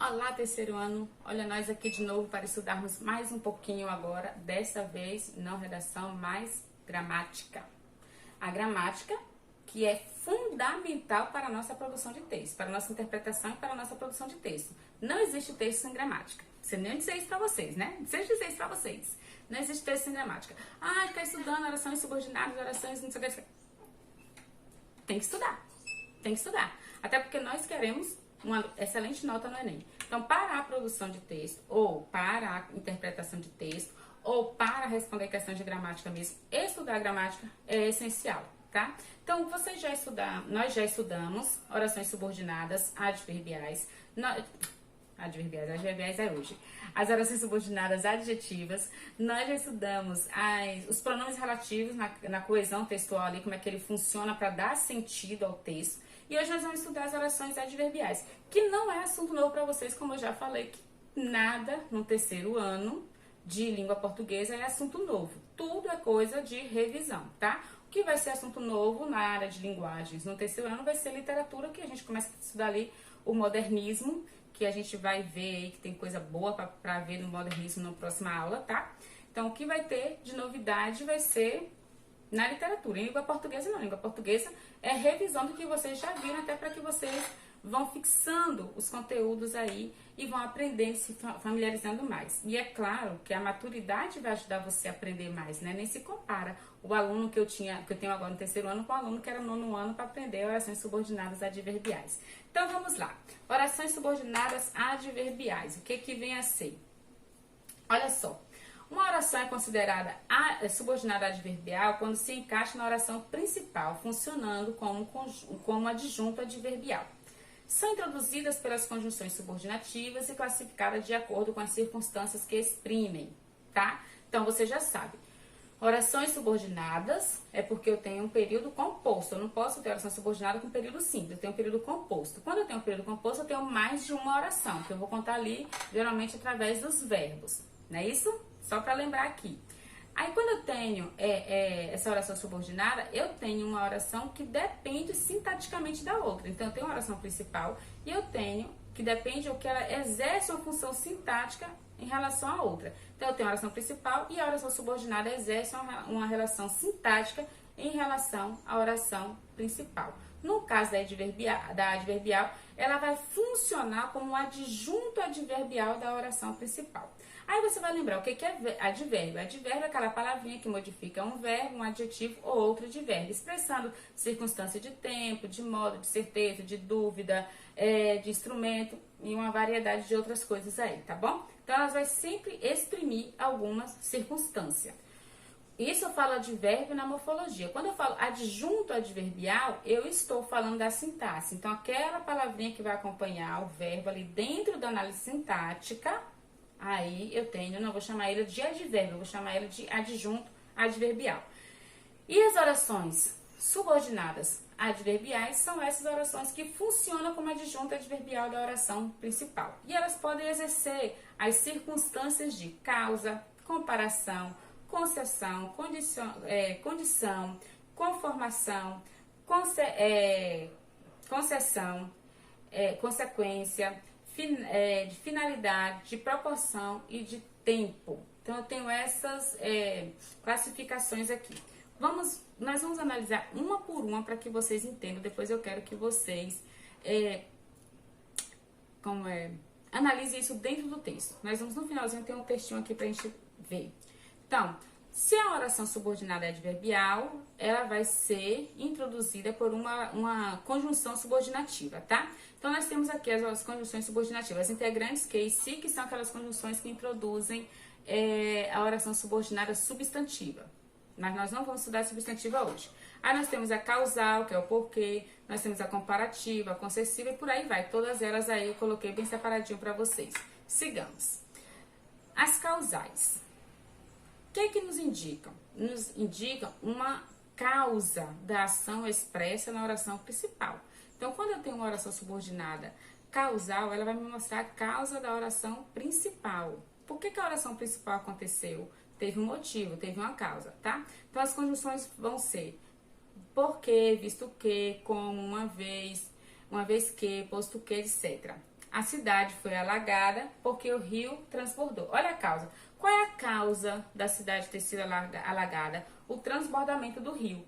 Olá, terceiro ano. Olha nós aqui de novo para estudarmos mais um pouquinho agora. Dessa vez, não redação, mas gramática. A gramática que é fundamental para a nossa produção de texto, para a nossa interpretação e para a nossa produção de texto. Não existe texto sem gramática. Você nem dizer isso para vocês, né? Deixa eu dizer isso para vocês. Não existe texto sem gramática. Ah, está estudando orações subordinadas, orações não sei o que. Tem que estudar. Tem que estudar. Até porque nós queremos uma excelente nota no Enem. Então, para a produção de texto, ou para a interpretação de texto, ou para responder questões de gramática mesmo, estudar a gramática é essencial, tá? Então, nós já estudamos orações subordinadas, adverbiais, adverbiais é hoje. As orações subordinadas adjetivas, nós já estudamos os pronomes relativos na coesão textual ali, como é que ele funciona para dar sentido ao texto. E hoje nós vamos estudar as orações adverbiais, que não é assunto novo para vocês, como eu já falei, que nada no terceiro ano de língua portuguesa é assunto novo. Tudo é coisa de revisão, tá? O que vai ser assunto novo na área de linguagens no terceiro ano vai ser literatura, que a gente começa a estudar ali o modernismo, que a gente vai ver aí que tem coisa boa para ver no modernismo na próxima aula, tá? Então, o que vai ter de novidade vai ser na literatura. Em língua portuguesa, não. Língua portuguesa é revisão do que vocês já viram, até para que vocês vão fixando os conteúdos aí e vão aprendendo, se familiarizando mais. E é claro que a maturidade vai ajudar você a aprender mais, né? Nem se compara o aluno que eu tenho agora no terceiro ano com o aluno que era no nono ano para aprender orações subordinadas adverbiais. Então vamos lá. Orações subordinadas adverbiais. O que vem a ser? Olha só. Uma oração é considerada subordinada adverbial quando se encaixa na oração principal, funcionando como adjunto adverbial. São introduzidas pelas conjunções subordinativas e classificadas de acordo com as circunstâncias que exprimem, tá? Então, você já sabe. Orações subordinadas é porque eu tenho um período composto. Eu não posso ter oração subordinada com período simples, eu tenho um período composto. Quando eu tenho um período composto, eu tenho mais de uma oração, que eu vou contar ali, geralmente, através dos verbos. Não é isso? Só para lembrar aqui. Aí, quando eu tenho essa oração subordinada, eu tenho uma oração que depende sintaticamente da outra. Então, eu tenho uma oração principal e eu tenho que depende ou que ela exerce uma função sintática em relação à outra. Então, eu tenho a oração principal e a oração subordinada exerce uma relação sintática em relação à oração principal. No caso da adverbial, ela vai funcionar como um adjunto adverbial da oração principal. Aí você vai lembrar o que é advérbio. Advérbio é aquela palavrinha que modifica um verbo, um adjetivo ou outro advérbio, expressando circunstância de tempo, de modo, de certeza, de dúvida, de instrumento e uma variedade de outras coisas aí, tá bom? Então, elas vão sempre exprimir algumas circunstâncias. Isso eu falo advérbio na morfologia. Quando eu falo adjunto adverbial, eu estou falando da sintaxe. Então, aquela palavrinha que vai acompanhar o verbo ali dentro da análise sintática, aí eu não vou chamar ele de advérbio, eu vou chamar ele de adjunto adverbial. E as orações subordinadas adverbiais são essas orações que funcionam como adjunto adverbial da oração principal. E elas podem exercer as circunstâncias de causa, comparação, concessão, condição, conformação, concessão, consequência, de finalidade, de proporção e de tempo. Então, eu tenho essas classificações aqui. Nós vamos analisar uma por uma para que vocês entendam. Depois eu quero que vocês analisem isso dentro do texto. Nós vamos no finalzinho ter um textinho aqui para a gente ver. Então, se a oração subordinada é adverbial, ela vai ser introduzida por uma conjunção subordinativa, tá? Então, nós temos aqui as conjunções subordinativas, as integrantes que e si, que são aquelas conjunções que introduzem a oração subordinada substantiva. Mas nós não vamos estudar a substantiva hoje. Aí nós temos a causal, que é o porquê, nós temos a comparativa, a concessiva e por aí vai. Todas elas aí eu coloquei bem separadinho para vocês. Sigamos. As causais. O que nos indicam? Nos indicam uma causa da ação expressa na oração principal. Então, quando eu tenho uma oração subordinada causal, ela vai me mostrar a causa da oração principal. Por que a oração principal aconteceu? Teve um motivo, teve uma causa, tá? Então, as conjunções vão ser porque, visto que, como, uma vez que, posto que, etc. A cidade foi alagada porque o rio transbordou. Olha a causa. Qual é a causa da cidade ter sido alagada? O transbordamento do rio.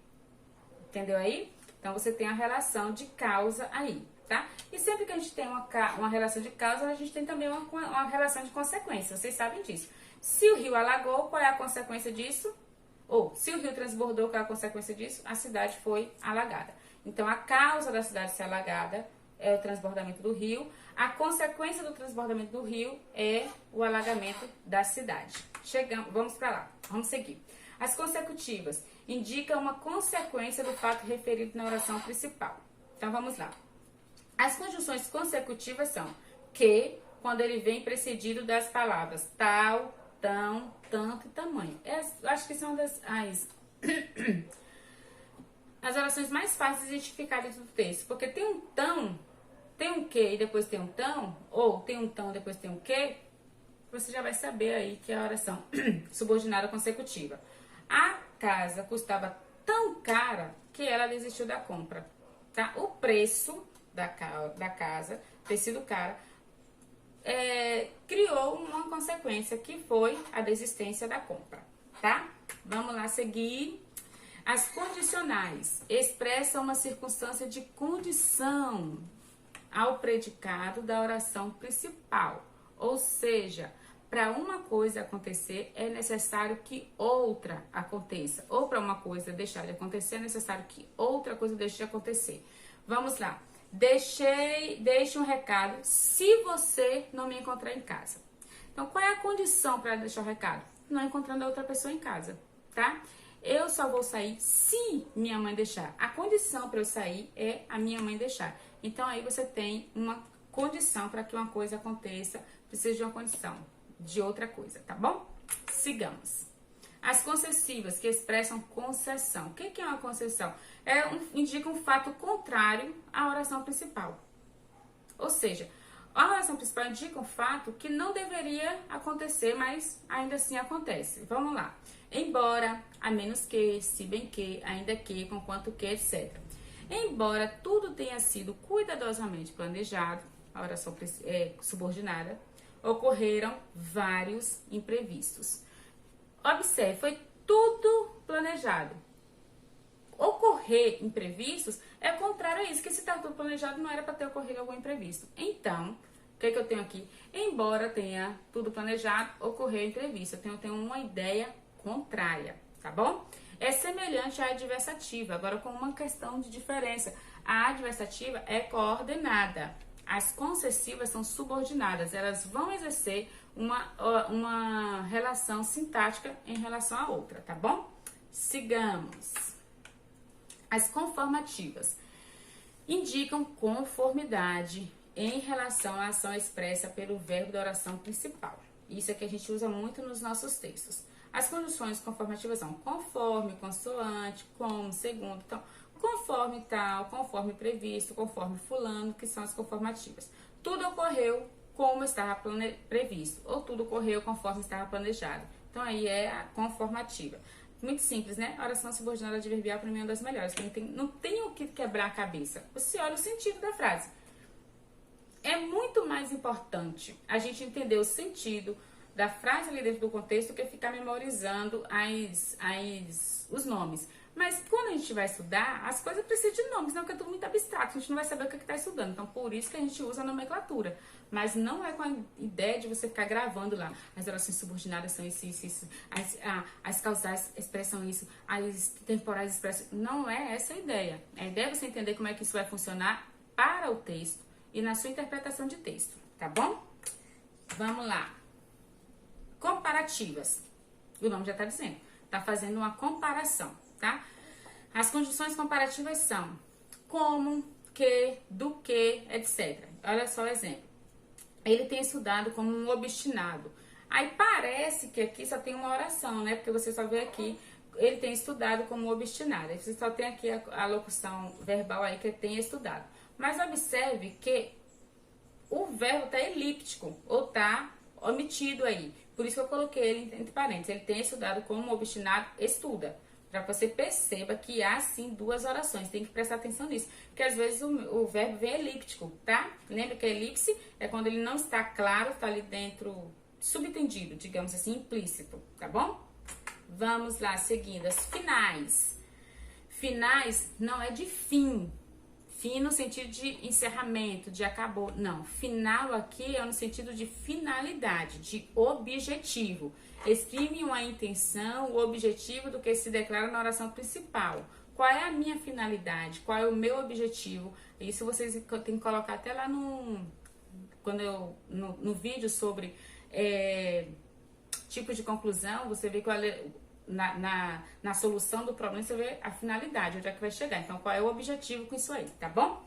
Entendeu aí? Então, você tem a relação de causa aí, tá? E sempre que a gente tem uma relação de causa, a gente tem também uma relação de consequência. Vocês sabem disso. Se o rio alagou, qual é a consequência disso? Ou, se o rio transbordou, qual é a consequência disso? A cidade foi alagada. Então, a causa da cidade ser alagada é o transbordamento do rio. A consequência do transbordamento do rio é o alagamento da cidade. Vamos para lá, vamos seguir. As consecutivas indicam uma consequência do fato referido na oração principal. Então, vamos lá. As conjunções consecutivas são que, quando ele vem precedido das palavras tal, tão, tanto e tamanho. Acho que são as orações mais fáceis de identificar dentro do texto, porque tem um tão, tem um que e depois tem um tão, ou tem um tão e depois tem um que, você já vai saber aí que é a oração subordinada consecutiva. A casa custava tão cara que ela desistiu da compra, tá? O preço da casa ter sido cara criou uma consequência que foi a desistência da compra, tá? Vamos lá seguir. As condicionais expressam uma circunstância de condição ao predicado da oração principal, ou seja, para uma coisa acontecer é necessário que outra aconteça, ou para uma coisa deixar de acontecer é necessário que outra coisa deixe de acontecer. Vamos lá. Deixe um recado se você não me encontrar em casa. Então, qual é a condição para deixar o recado? Não encontrando a outra pessoa em casa, tá? Eu só vou sair se minha mãe deixar. A condição para eu sair é a minha mãe deixar. Então, aí você tem uma condição para que uma coisa aconteça, precisa de uma condição de outra coisa, tá bom? Sigamos. As concessivas, que expressam concessão. O que é uma concessão? Indica um fato contrário à oração principal. Ou seja, a oração principal indica um fato que não deveria acontecer, mas ainda assim acontece. Vamos lá. Embora, a menos que, se bem que, ainda que, conquanto que, etc. Embora tudo tenha sido cuidadosamente planejado, a oração subordinada, ocorreram vários imprevistos. Observe, foi tudo planejado. Ocorrer imprevistos é contrário a isso, que se está tudo planejado não era para ter ocorrido algum imprevisto. Então, o que eu tenho aqui? Embora tenha tudo planejado, ocorreu imprevisto. Eu tenho uma ideia contrária, tá bom? É semelhante à adversativa, agora com uma questão de diferença. A adversativa é coordenada. As concessivas são subordinadas, elas vão exercer uma relação sintática em relação à outra, tá bom? Sigamos. As conformativas indicam conformidade em relação à ação expressa pelo verbo da oração principal. Isso é que a gente usa muito nos nossos textos. As conjunções conformativas são conforme, consoante, como, segundo. Então, conforme tal, conforme previsto, conforme fulano, que são as conformativas. Tudo ocorreu como estava previsto, ou tudo ocorreu conforme estava planejado. Então, aí é a conformativa. Muito simples, né? A oração subordinada adverbial, para mim, é uma das melhores. Não tem o que quebrar a cabeça. Você olha o sentido da frase. É muito mais importante a gente entender o sentido da frase ali dentro do contexto do que ficar memorizando os nomes. Mas quando a gente vai estudar, as coisas precisam de nomes, não, porque é tudo muito abstrato, a gente não vai saber o que está estudando. Então, por isso que a gente usa a nomenclatura. Mas não é com a ideia de você ficar gravando lá. As orações subordinadas são isso. As causais expressam isso, as temporais expressam... Não é essa a ideia. A ideia é você entender como é que isso vai funcionar para o texto e na sua interpretação de texto, tá bom? Vamos lá. Comparativas. O nome já está dizendo. Está fazendo uma comparação, tá? As conjunções comparativas são como, que, do que, etc. Olha só o exemplo. Ele tem estudado como um obstinado. Aí parece que aqui só tem uma oração, né? Porque você só vê aqui, ele tem estudado como obstinado. Aí você só tem aqui a locução verbal aí que tem estudado. Mas observe que o verbo está elíptico, ou está omitido aí. Por isso que eu coloquei ele entre parênteses. Ele tem estudado como obstinado, estuda. Para que você perceba que há sim duas orações. Tem que prestar atenção nisso. Porque às vezes o verbo vem elíptico, tá? Lembra que a elipse é quando ele não está claro, está ali dentro, subentendido, digamos assim, implícito, tá bom? Vamos lá, seguindo. As finais. Finais não é de fim. Fim no sentido de encerramento, de acabou. Não, final aqui é no sentido de finalidade, de objetivo. Exprime uma intenção, o objetivo do que se declara na oração principal. Qual é a minha finalidade? Qual é o meu objetivo? Isso vocês têm que colocar até lá no vídeo sobre tipo de conclusão. Você vê qual é, na solução do problema, você vê a finalidade, onde é que vai chegar. Então, qual é o objetivo com isso aí, tá bom?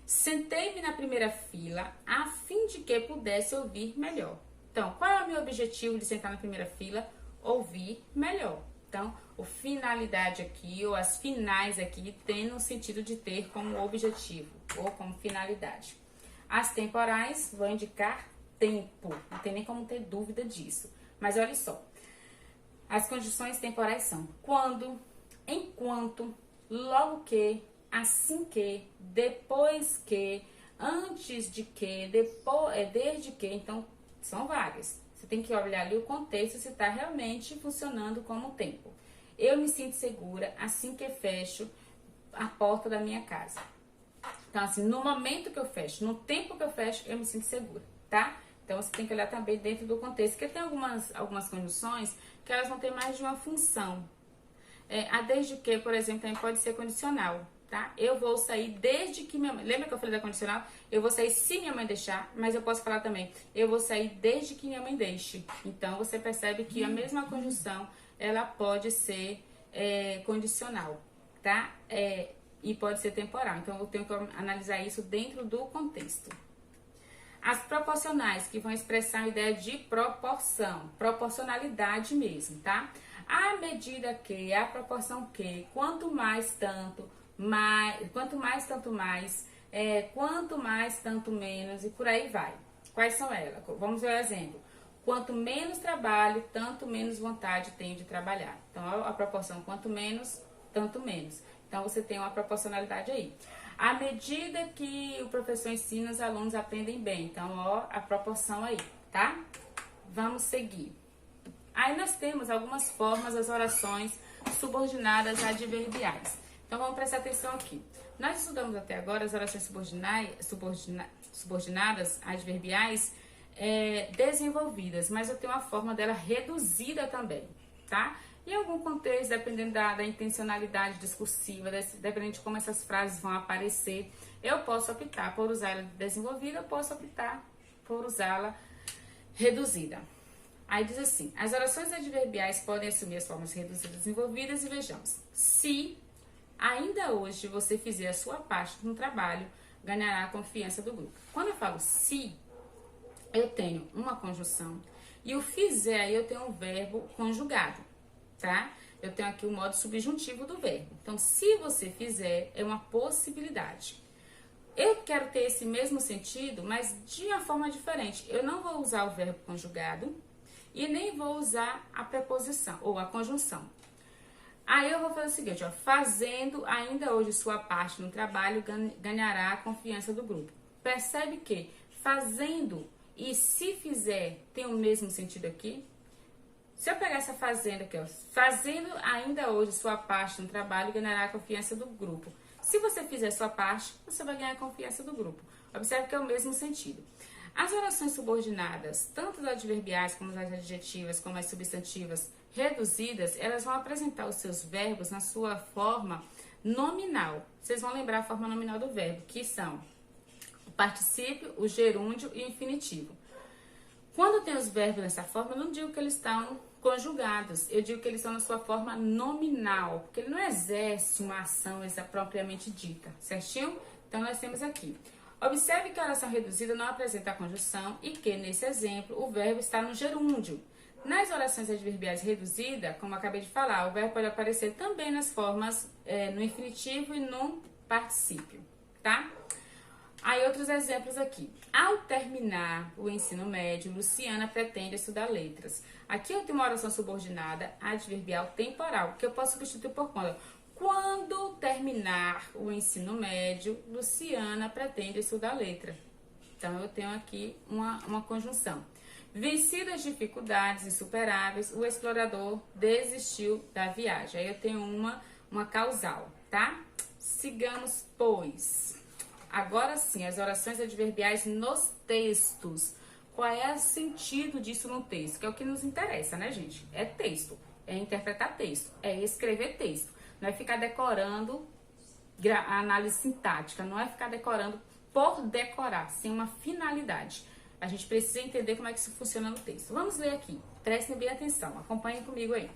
Sentei-me na primeira fila a fim de que pudesse ouvir melhor. Então, qual é o meu objetivo de sentar na primeira fila? Ouvir melhor. Então, a finalidade aqui, ou as finais aqui, tem no sentido de ter como objetivo, ou como finalidade. As temporais vão indicar tempo, não tem nem como ter dúvida disso. Mas olha só, as condições temporais são quando, enquanto, logo que, assim que, depois que, antes de que, depois, desde que. Então, são várias. Você tem que olhar ali o contexto se está realmente funcionando como tempo. Eu me sinto segura assim que fecho a porta da minha casa. Então, assim, no momento que eu fecho, no tempo que eu fecho, eu me sinto segura, tá? Então, você tem que olhar também dentro do contexto, porque tem algumas condições que elas vão ter mais de uma função. A desde que, por exemplo, também pode ser condicional, tá? Eu vou sair desde que minha mãe... Lembra que eu falei da condicional? Eu vou sair se minha mãe deixar, mas eu posso falar também, eu vou sair desde que minha mãe deixe. Então, você percebe que a mesma conjunção, ela pode ser condicional, tá? E pode ser temporal. Então, eu tenho que analisar isso dentro do contexto. As proporcionais, que vão expressar a ideia de proporção, proporcionalidade mesmo, tá? À medida que, à proporção que, quanto mais, tanto mais, quanto mais, tanto mais, quanto mais, tanto menos, e por aí vai. Quais são elas? Vamos ver o exemplo. Quanto menos trabalho, tanto menos vontade tenho de trabalhar. Então, a proporção quanto menos, tanto menos. Então, você tem uma proporcionalidade aí. À medida que o professor ensina, os alunos aprendem bem. Então, ó, a proporção aí, tá? Vamos seguir. Aí nós temos algumas formas das orações subordinadas adverbiais. Então, vamos prestar atenção aqui. Nós estudamos até agora as orações subordinadas adverbiais desenvolvidas, mas eu tenho uma forma dela reduzida também, tá? Em algum contexto, dependendo da intencionalidade discursiva, dependendo de como essas frases vão aparecer, eu posso optar por usar ela desenvolvida, eu posso optar por usá-la reduzida. Aí diz assim, as orações adverbiais podem assumir as formas reduzidas e desenvolvidas, e vejamos. Se ainda hoje você fizer a sua parte no trabalho, ganhará a confiança do grupo. Quando eu falo se, eu tenho uma conjunção, e o fizer aí eu tenho um verbo conjugado. Tá? Eu tenho aqui o modo subjuntivo do verbo. Então, se você fizer, é uma possibilidade. Eu quero ter esse mesmo sentido, mas de uma forma diferente. Eu não vou usar o verbo conjugado e nem vou usar a preposição ou a conjunção. Aí eu vou fazer o seguinte, ó, fazendo ainda hoje sua parte no trabalho, ganhará a confiança do grupo. Percebe que fazendo e se fizer tem o mesmo sentido aqui? Se eu pegar essa fazenda aqui, ó, fazendo ainda hoje sua parte no trabalho, ganhará a confiança do grupo. Se você fizer sua parte, você vai ganhar a confiança do grupo. Observe que é o mesmo sentido. As orações subordinadas, tanto as adverbiais como as adjetivas, como as substantivas reduzidas, elas vão apresentar os seus verbos na sua forma nominal. Vocês vão lembrar a forma nominal do verbo, que são o particípio, o gerúndio e o infinitivo. Quando tem os verbos dessa forma, eu não digo que eles estão conjugados, eu digo que eles estão na sua forma nominal, porque ele não exerce uma ação propriamente dita, certinho? Então, nós temos aqui. Observe que a oração reduzida não apresenta a conjunção e que, nesse exemplo, o verbo está no gerúndio. Nas orações adverbiais reduzidas, como eu acabei de falar, o verbo pode aparecer também nas formas no infinitivo e no particípio, tá? Aí outros exemplos aqui. Ao terminar o ensino médio, Luciana pretende estudar letras. Aqui eu tenho uma oração subordinada adverbial temporal, que eu posso substituir por quando. Quando terminar o ensino médio, Luciana pretende estudar letra. Então eu tenho aqui uma conjunção. Vencidas as dificuldades insuperáveis, o explorador desistiu da viagem. Aí eu tenho uma causal, tá? Sigamos, pois. Agora sim, as orações adverbiais nos textos. Qual é o sentido disso no texto? Que é o que nos interessa, né, gente? É texto, é interpretar texto, é escrever texto. Não é ficar decorando a análise sintática, não é ficar decorando por decorar, sem uma finalidade. A gente precisa entender como é que isso funciona no texto. Vamos ler aqui, prestem bem atenção, acompanhem comigo aí.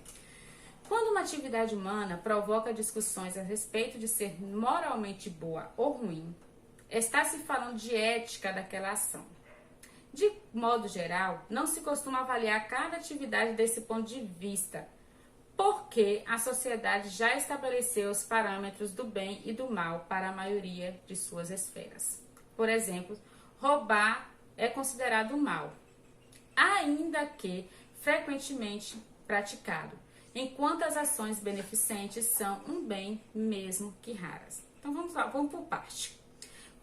Quando uma atividade humana provoca discussões a respeito de ser moralmente boa ou ruim, está se falando de ética daquela ação. De modo geral, não se costuma avaliar cada atividade desse ponto de vista, porque a sociedade já estabeleceu os parâmetros do bem e do mal para a maioria de suas esferas. Por exemplo, roubar é considerado mal, ainda que frequentemente praticado, enquanto as ações beneficentes são um bem, mesmo que raras. Então vamos lá, vamos por parte.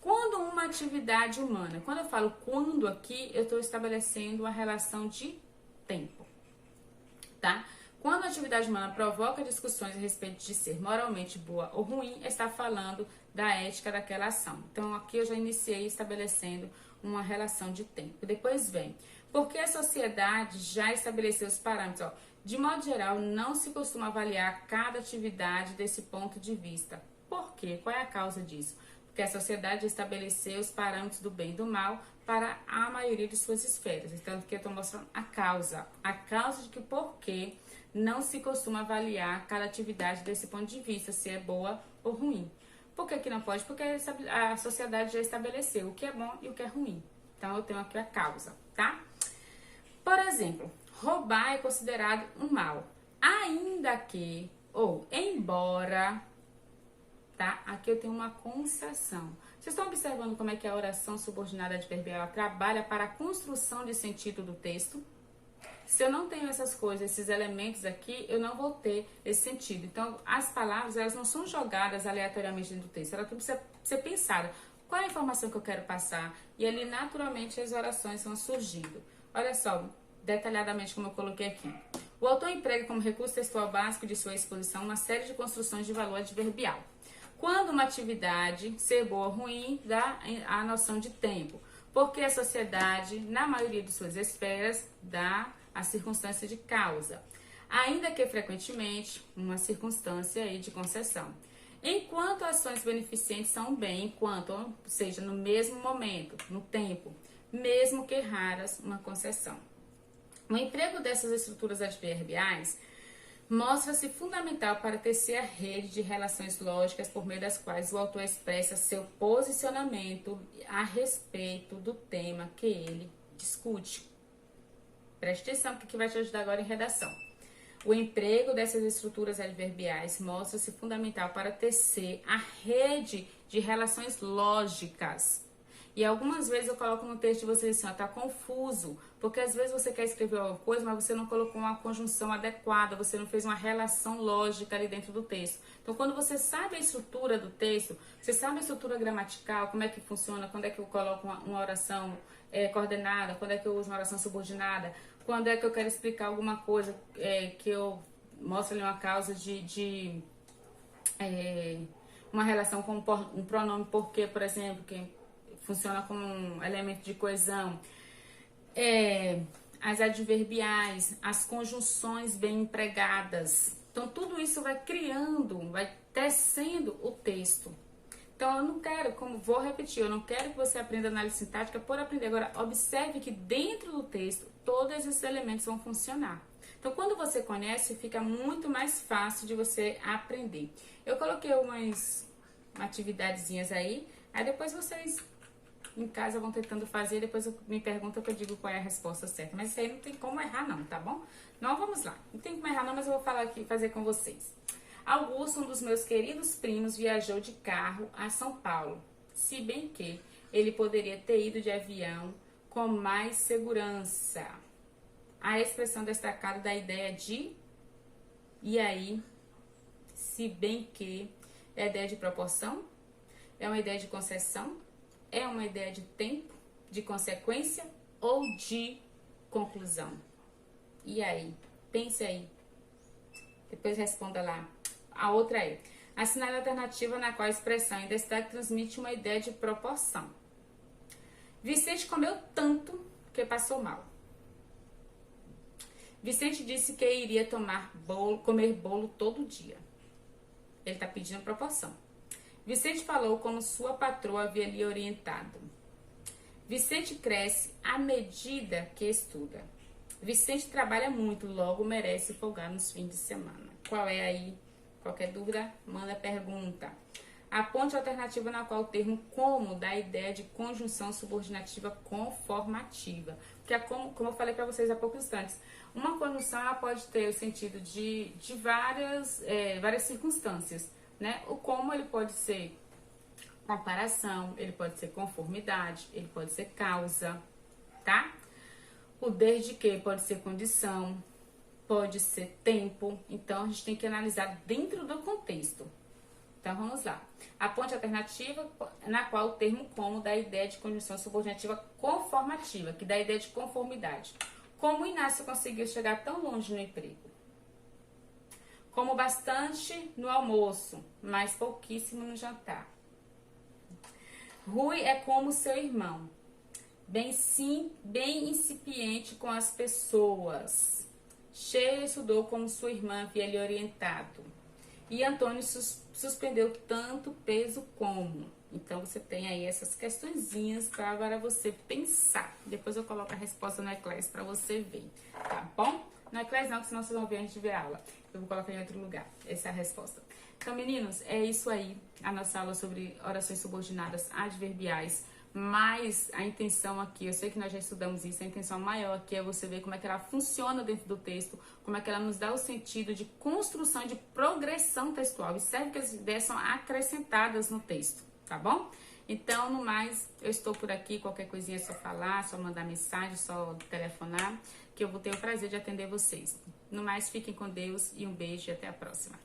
Quando uma atividade humana, quando eu falo quando aqui, eu estou estabelecendo uma relação de tempo, tá? Quando a atividade humana provoca discussões a respeito de ser moralmente boa ou ruim, está falando da ética daquela ação. Então aqui eu já iniciei estabelecendo uma relação de tempo. Depois vem, porque a sociedade já estabeleceu os parâmetros, ó, de modo geral, não se costuma avaliar cada atividade desse ponto de vista. Por quê? Qual é a causa disso? Porque a sociedade estabeleceu os parâmetros do bem e do mal para a maioria de suas esferas. Então, aqui eu estou mostrando a causa. A causa de que por que não se costuma avaliar cada atividade desse ponto de vista, se é boa ou ruim. Por que não pode? Porque a sociedade já estabeleceu o que é bom e o que é ruim. Então, eu tenho aqui a causa, tá? Por exemplo, roubar é considerado um mal. Ainda que, ou embora... Tá? Aqui eu tenho uma concessão. Vocês estão observando como é que a oração subordinada adverbial trabalha para a construção de sentido do texto? Se eu não tenho essas coisas, esses elementos aqui, eu não vou ter esse sentido. Então, as palavras, elas não são jogadas aleatoriamente dentro do texto. Ela tem que ser pensada. Qual é a informação que eu quero passar? E ali, naturalmente, as orações vão surgindo. Olha só, detalhadamente como eu coloquei aqui. O autor emprega como recurso textual básico de sua exposição uma série de construções de valor adverbial. Quando uma atividade, ser boa ou ruim, dá a noção de tempo, porque a sociedade, na maioria de suas esferas, dá a circunstância de causa, ainda que frequentemente uma circunstância aí de concessão. Enquanto ações beneficentes são um bem, enquanto, ou seja, no mesmo momento, no tempo, mesmo que raras, uma concessão. O emprego dessas estruturas adverbiais mostra-se fundamental para tecer a rede de relações lógicas por meio das quais o autor expressa seu posicionamento a respeito do tema que ele discute. Preste atenção, porque vai te ajudar agora em redação. O emprego dessas estruturas adverbiais mostra-se fundamental para tecer a rede de relações lógicas. E algumas vezes eu coloco no texto de vocês assim, ó, tá confuso, porque às vezes você quer escrever alguma coisa, mas você não colocou uma conjunção adequada, você não fez uma relação lógica ali dentro do texto. Então, quando você sabe a estrutura do texto, você sabe a estrutura gramatical, como é que funciona, quando é que eu coloco uma oração coordenada, quando é que eu uso uma oração subordinada, quando é que eu quero explicar alguma coisa que eu mostro ali uma causa de uma relação com um pronome porque, por exemplo, que funciona como um elemento de coesão, as adverbiais, as conjunções bem empregadas. Então, tudo isso vai criando, vai tecendo o texto. Então, eu não quero, como vou repetir, eu não quero que você aprenda análise sintática por aprender. Agora, observe que dentro do texto, todos esses elementos vão funcionar. Então, quando você conhece, fica muito mais fácil de você aprender. Eu coloquei umas atividadezinhas aí depois vocês em casa vão tentando fazer, depois me perguntam que eu digo qual é a resposta certa. Mas isso aí não tem como errar não, tá bom? Não, vamos lá. Não tem como errar não, mas eu vou falar aqui, fazer com vocês. Augusto, um dos meus queridos primos, viajou de carro a São Paulo. Se bem que Ele poderia ter ido de avião com mais segurança. A expressão destacada da ideia de e aí, se bem que é a ideia de proporção, é uma ideia de concessão, é uma ideia de tempo, de consequência ou de conclusão. E aí? Pense aí. Depois responda lá. A outra é: assinale a alternativa na qual a expressão em destaque transmite uma ideia de proporção. Vicente comeu tanto que passou mal. Vicente disse que iria comer bolo todo dia. Ele está pedindo proporção. Vicente falou como sua patroa havia lhe orientado. Vicente cresce à medida que estuda. Vicente trabalha muito, logo merece folgar nos fins de semana. Qual é aí? Qualquer dúvida, manda pergunta. Aponte a alternativa na qual o termo como dá a ideia de conjunção subordinativa conformativa. Porque, como eu falei para vocês há poucos instantes, uma conjunção ela pode ter o sentido de várias circunstâncias, né? O como ele pode ser comparação, ele pode ser conformidade, ele pode ser causa, tá? O desde que pode ser condição, pode ser tempo. Então, a gente tem que analisar dentro do contexto. Então, vamos lá. Aponte a alternativa na qual o termo como dá a ideia de conjunção subordinativa conformativa, que dá a ideia de conformidade. Como Inácio conseguiu chegar tão longe no emprego? Como bastante no almoço, mas pouquíssimo no jantar. Rui é como seu irmão, bem incipiente com as pessoas. Sheila estudou como sua irmã havia lhe orientado. E Antônio suspendeu tanto peso como. Então, você tem aí essas questõezinhas para agora você pensar. Depois eu coloco a resposta no Eclair para você ver, tá bom? No Eclair não, senão vocês vão ver antes de ver a aula. Eu vou colocar em outro lugar. Essa é a resposta. Então, meninos, é isso aí. A nossa aula sobre orações subordinadas adverbiais. Mas a intenção aqui, eu sei que nós já estudamos isso, a intenção maior aqui é você ver como é que ela funciona dentro do texto, como é que ela nos dá o sentido de construção, de progressão textual. Observe que as ideias são acrescentadas no texto, tá bom? Então, no mais, eu estou por aqui, qualquer coisinha é só falar, só mandar mensagem, só telefonar, que eu vou ter o prazer de atender vocês. No mais, fiquem com Deus e um beijo e até a próxima.